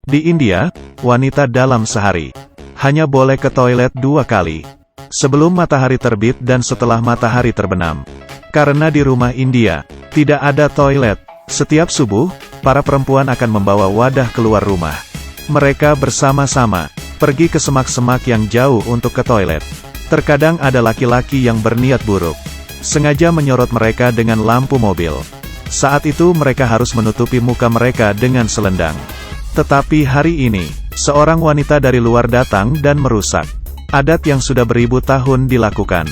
Di India, wanita dalam sehari hanya boleh ke toilet 2 kali. Sebelum matahari terbit dan setelah matahari terbenam. Karena di rumah India, tidak ada toilet. Setiap subuh, para perempuan akan membawa wadah keluar rumah. Mereka bersama-sama pergi ke semak-semak yang jauh untuk ke toilet. Terkadang ada laki-laki yang berniat buruk, sengaja menyorot mereka dengan lampu mobil. Saat itu mereka harus menutupi muka mereka dengan selendang. Tetapi hari ini, seorang wanita dari luar datang dan merusak adat yang sudah beribu tahun dilakukan.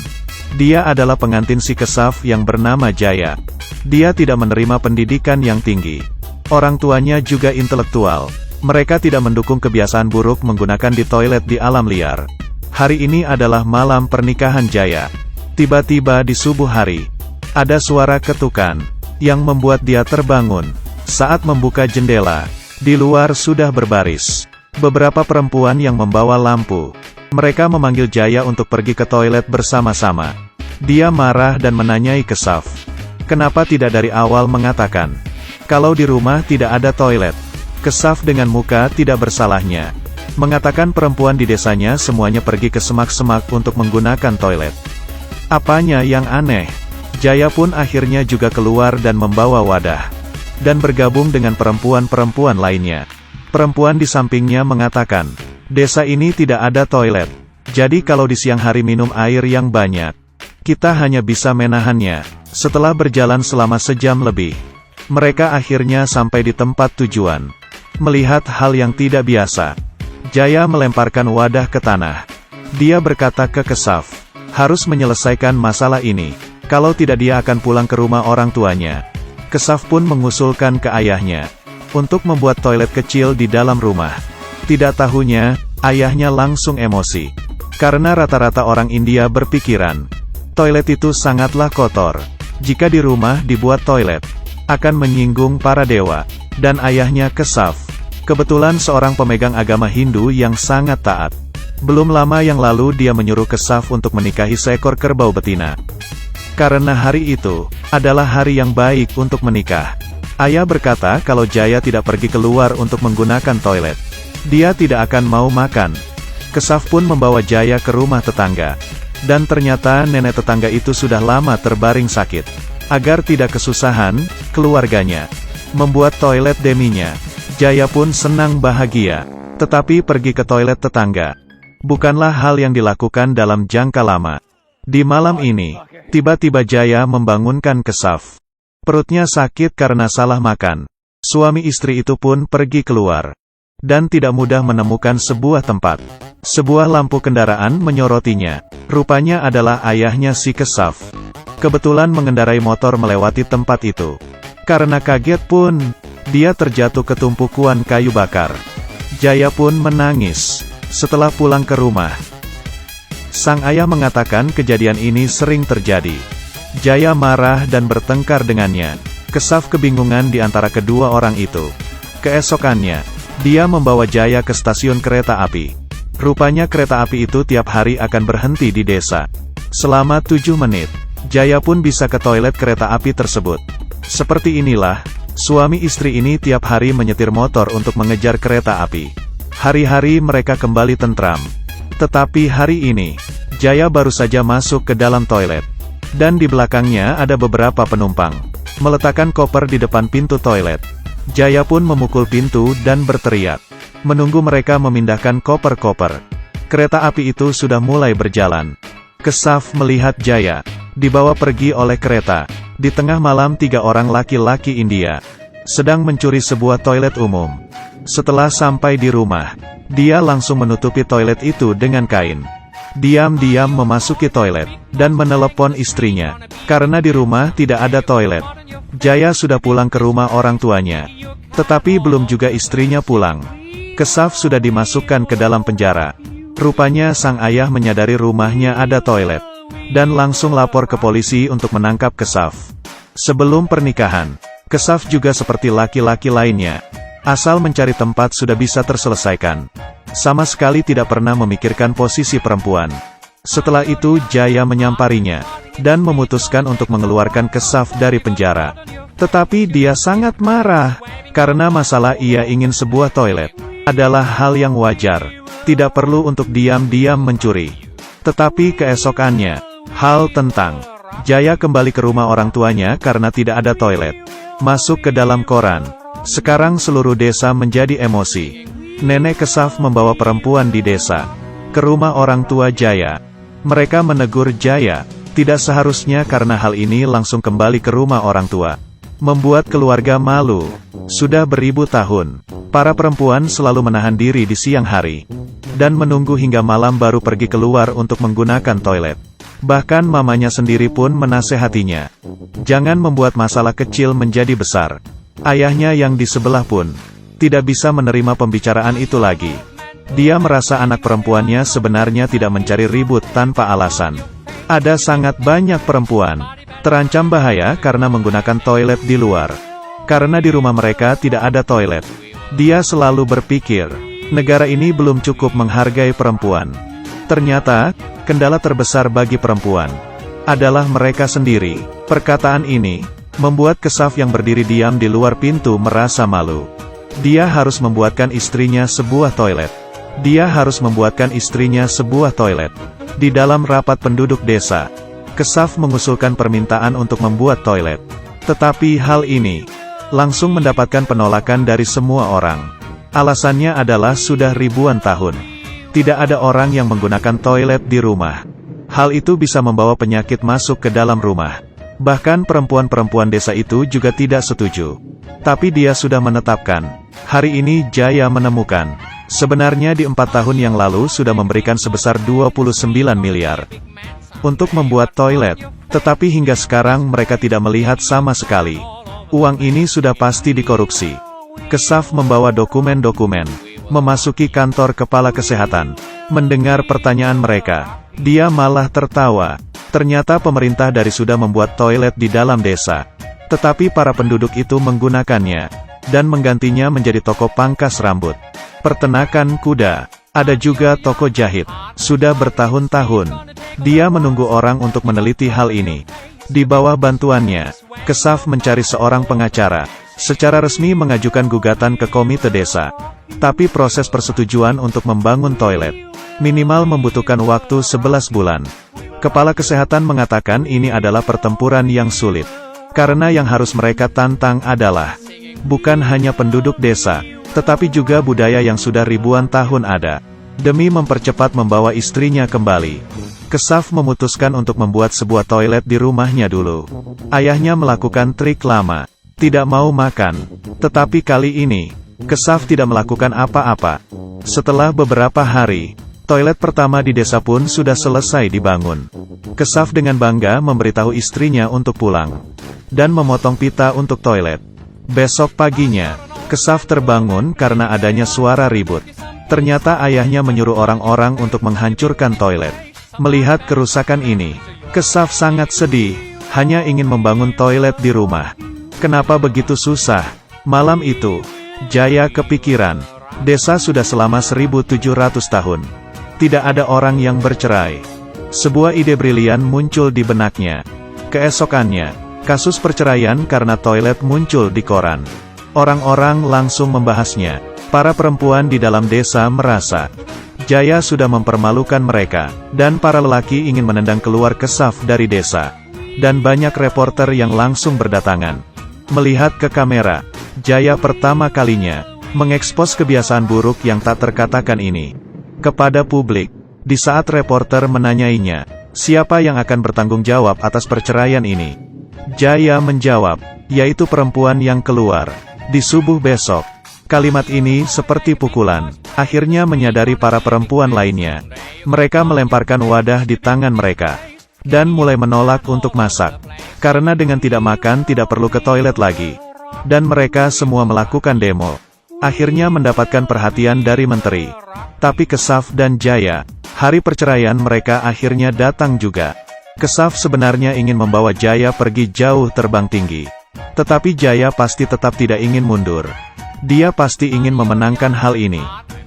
Dia adalah pengantin si Kesaf yang bernama Jaya. Dia tidak menerima pendidikan yang tinggi. Orang tuanya juga intelektual. Mereka tidak mendukung kebiasaan buruk menggunakan di toilet di alam liar. Hari ini adalah malam pernikahan Jaya. Tiba-tiba di subuh hari, ada suara ketukan yang membuat dia terbangun. Saat membuka jendela, di luar sudah berbaris beberapa perempuan yang membawa lampu. Mereka memanggil Jaya untuk pergi ke toilet bersama-sama. Dia marah dan menanyai Kesaf, kenapa tidak dari awal mengatakan kalau di rumah tidak ada toilet. Kesaf dengan muka tidak bersalahnya mengatakan perempuan di desanya semuanya pergi ke semak-semak untuk menggunakan toilet. Apanya yang aneh? Jaya pun akhirnya juga keluar dan membawa wadah dan bergabung dengan perempuan-perempuan lainnya. Perempuan di sampingnya mengatakan, desa ini tidak ada toilet. Jadi kalau di siang hari minum air yang banyak, kita hanya bisa menahannya. Setelah berjalan selama sejam lebih, mereka akhirnya sampai di tempat tujuan. Melihat hal yang tidak biasa, Jaya melemparkan wadah ke tanah. Dia berkata ke Kesaf, harus menyelesaikan masalah ini. Kalau tidak dia akan pulang ke rumah orang tuanya. Kesaf pun mengusulkan ke ayahnya untuk membuat toilet kecil di dalam rumah. Tidak tahunya, ayahnya langsung emosi. Karena rata-rata orang India berpikiran, toilet itu sangatlah kotor. Jika di rumah dibuat toilet, akan menyinggung para dewa. Dan ayahnya Kesaf, kebetulan seorang pemegang agama Hindu yang sangat taat. Belum lama yang lalu dia menyuruh Kesaf untuk menikahi seekor kerbau betina. Karena hari itu adalah hari yang baik untuk menikah. Ayah berkata kalau Jaya tidak pergi keluar untuk menggunakan toilet, dia tidak akan mau makan. Kesaf pun membawa Jaya ke rumah tetangga. Dan ternyata nenek tetangga itu sudah lama terbaring sakit. Agar tidak kesusahan, keluarganya membuat toilet deminya. Jaya pun senang bahagia. Tetapi pergi ke toilet tetangga bukanlah hal yang dilakukan dalam jangka lama. Di malam ini, tiba-tiba Jaya membangunkan Kesaf. Perutnya sakit karena salah makan. Suami istri itu pun pergi keluar. Dan tidak mudah menemukan sebuah tempat. Sebuah lampu kendaraan menyorotinya. Rupanya adalah ayahnya si Kesaf. Kebetulan mengendarai motor melewati tempat itu. Karena kaget pun, dia terjatuh ke tumpukan kayu bakar. Jaya pun menangis. Setelah pulang ke rumah, sang ayah mengatakan kejadian ini sering terjadi. Jaya marah dan bertengkar dengannya. Kesaf kebingungan di antara kedua orang itu. Keesokannya, dia membawa Jaya ke stasiun kereta api. Rupanya kereta api itu tiap hari akan berhenti di desa. Selama 7 menit, Jaya pun bisa ke toilet kereta api tersebut. Seperti inilah, suami istri ini tiap hari menyetir motor untuk mengejar kereta api. Hari-hari mereka kembali tentram. Tetapi hari ini, Jaya baru saja masuk ke dalam toilet. Dan di belakangnya ada beberapa penumpang meletakkan koper di depan pintu toilet. Jaya pun memukul pintu dan berteriak, menunggu mereka memindahkan koper-koper. Kereta api itu sudah mulai berjalan. Kesaf melihat Jaya dibawa pergi oleh kereta. Di tengah malam 3 orang laki-laki India sedang mencuri sebuah toilet umum. Setelah sampai di rumah, dia langsung menutupi toilet itu dengan kain. Diam-diam memasuki toilet dan menelepon istrinya. Karena di rumah tidak ada toilet. Jaya sudah pulang ke rumah orang tuanya. Tetapi belum juga istrinya pulang. Kesaf sudah dimasukkan ke dalam penjara. Rupanya sang ayah menyadari rumahnya ada toilet. Dan langsung lapor ke polisi untuk menangkap Kesaf. Sebelum pernikahan, Kesaf juga seperti laki-laki lainnya. Asal mencari tempat sudah bisa terselesaikan. Sama sekali tidak pernah memikirkan posisi perempuan. Setelah itu Jaya menyamparinya, dan memutuskan untuk mengeluarkan Kesaf dari penjara. Tetapi dia sangat marah, karena masalah ia ingin sebuah toilet. adalah hal yang wajar. Tidak perlu untuk diam-diam mencuri. Tetapi keesokannya, hal tentang Jaya kembali ke rumah orang tuanya karena tidak ada toilet. Masuk ke dalam koran. Sekarang seluruh desa menjadi emosi. Nenek Kesaf membawa perempuan di desa ke rumah orang tua Jaya. Mereka menegur Jaya, tidak seharusnya karena hal ini langsung kembali ke rumah orang tua. Membuat keluarga malu. Sudah beribu tahun, para perempuan selalu menahan diri di siang hari, dan menunggu hingga malam baru pergi keluar untuk menggunakan toilet. Bahkan mamanya sendiri pun menasehatinya. Jangan membuat masalah kecil menjadi besar. Ayahnya yang di sebelah pun tidak bisa menerima pembicaraan itu lagi. Dia merasa anak perempuannya sebenarnya tidak mencari ribut tanpa alasan. Ada sangat banyak perempuan terancam bahaya karena menggunakan toilet di luar. Karena di rumah mereka tidak ada toilet. Dia selalu berpikir, negara ini belum cukup menghargai perempuan. Ternyata, kendala terbesar bagi perempuan adalah mereka sendiri. Perkataan ini membuat Kesaf yang berdiri diam di luar pintu merasa malu. Dia harus membuatkan istrinya sebuah toilet. Dia harus membuatkan istrinya sebuah toilet. Di dalam rapat penduduk desa, Kesaf mengusulkan permintaan untuk membuat toilet. Tetapi hal ini langsung mendapatkan penolakan dari semua orang. Alasannya adalah sudah ribuan tahun tidak ada orang yang menggunakan toilet di rumah. Hal itu bisa membawa penyakit masuk ke dalam rumah. Bahkan perempuan-perempuan desa itu juga tidak setuju. Tapi dia sudah menetapkan. Hari ini Jaya menemukan. Sebenarnya di 4 tahun yang lalu sudah memberikan sebesar 29 miliar. Untuk membuat toilet. Tetapi hingga sekarang mereka tidak melihat sama sekali. Uang ini sudah pasti dikorupsi. Kesaf membawa dokumen-dokumen. Memasuki kantor kepala kesehatan. Mendengar pertanyaan mereka. Dia malah tertawa. Ternyata pemerintah dari sudah membuat toilet di dalam desa. Tetapi para penduduk itu menggunakannya. Dan menggantinya menjadi toko pangkas rambut. Peternakan kuda. Ada juga toko jahit. Sudah bertahun-tahun. Dia menunggu orang untuk meneliti hal ini. Di bawah bantuannya, Kesaf mencari seorang pengacara. Secara resmi mengajukan gugatan ke komite desa. Tapi proses persetujuan untuk membangun toilet minimal membutuhkan waktu 11 bulan. Kepala kesehatan mengatakan ini adalah pertempuran yang sulit. Karena yang harus mereka tantang adalah bukan hanya penduduk desa, tetapi juga budaya yang sudah ribuan tahun ada. Demi mempercepat membawa istrinya kembali, Kesaf memutuskan untuk membuat sebuah toilet di rumahnya dulu. Ayahnya melakukan trik lama, tidak mau makan. Tetapi kali ini, Kesaf tidak melakukan apa-apa. Setelah beberapa hari, toilet pertama di desa pun sudah selesai dibangun. Kesaf dengan bangga memberitahu istrinya untuk pulang, dan memotong pita untuk toilet. Besok paginya, Kesaf terbangun karena adanya suara ribut. Ternyata ayahnya menyuruh orang-orang untuk menghancurkan toilet. Melihat kerusakan ini, Kesaf sangat sedih, hanya ingin membangun toilet di rumah. Kenapa begitu susah? Malam itu, Jaya kepikiran, desa sudah selama 1700 tahun. Tidak ada orang yang bercerai. Sebuah ide brilian muncul di benaknya. Keesokannya, kasus perceraian karena toilet muncul di koran. Orang-orang langsung membahasnya. Para perempuan di dalam desa merasa Jaya sudah mempermalukan mereka, dan para lelaki ingin menendang keluar Kesaf dari desa. Dan banyak reporter yang langsung berdatangan. Melihat ke kamera, Jaya pertama kalinya mengekspos kebiasaan buruk yang tak terkatakan ini kepada publik. Di saat reporter menanyainya, siapa yang akan bertanggung jawab atas perceraian ini? Jaya menjawab, yaitu perempuan yang keluar di subuh besok. Kalimat ini seperti pukulan. Akhirnya menyadari para perempuan lainnya. Mereka melemparkan wadah di tangan mereka. Dan mulai menolak untuk masak. Karena dengan tidak makan tidak perlu ke toilet lagi. Dan mereka semua melakukan demo. Akhirnya mendapatkan perhatian dari menteri. Tapi Kesaf dan Jaya, hari perceraian mereka akhirnya datang juga. Kesaf sebenarnya ingin membawa Jaya pergi jauh terbang tinggi. Tetapi Jaya pasti tetap tidak ingin mundur. Dia pasti ingin memenangkan hal ini.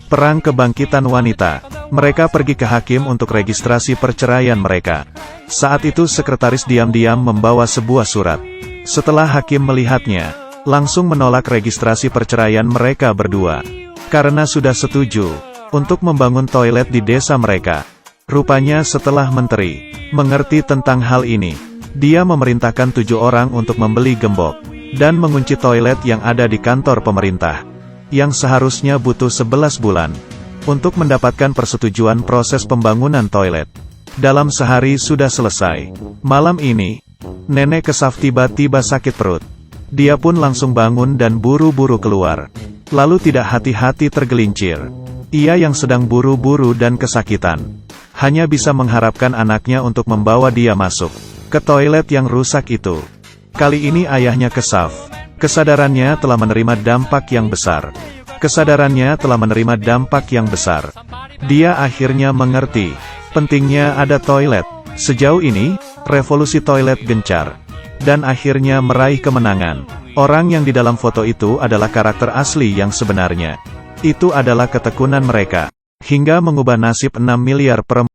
Perang kebangkitan wanita. Mereka pergi ke hakim untuk registrasi perceraian mereka. Saat itu sekretaris diam-diam membawa sebuah surat. Setelah hakim melihatnya, langsung menolak registrasi perceraian mereka berdua. karena sudah setuju untuk membangun toilet di desa mereka. Rupanya setelah menteri mengerti tentang hal ini, dia memerintahkan 7 orang untuk membeli gembok dan mengunci toilet yang ada di kantor pemerintah, yang seharusnya butuh 11 bulan untuk mendapatkan persetujuan proses pembangunan toilet. Dalam sehari sudah selesai. Malam ini, Nenek Kesaf tiba-tiba sakit perut. Dia pun langsung bangun dan buru-buru keluar. Lalu tidak hati-hati tergelincir. Ia yang sedang buru-buru dan kesakitan, hanya bisa mengharapkan anaknya untuk membawa dia masuk ke toilet yang rusak itu. Kali ini ayahnya Kesaf. Kesadarannya telah menerima dampak yang besar. Kesadarannya telah menerima dampak yang besar. Dia akhirnya mengerti pentingnya ada toilet. Sejauh ini, revolusi toilet gencar, dan akhirnya meraih kemenangan. Orang yang di dalam foto itu adalah karakter asli yang sebenarnya. Itu adalah ketekunan mereka, hingga mengubah nasib 6 miliar perempuan.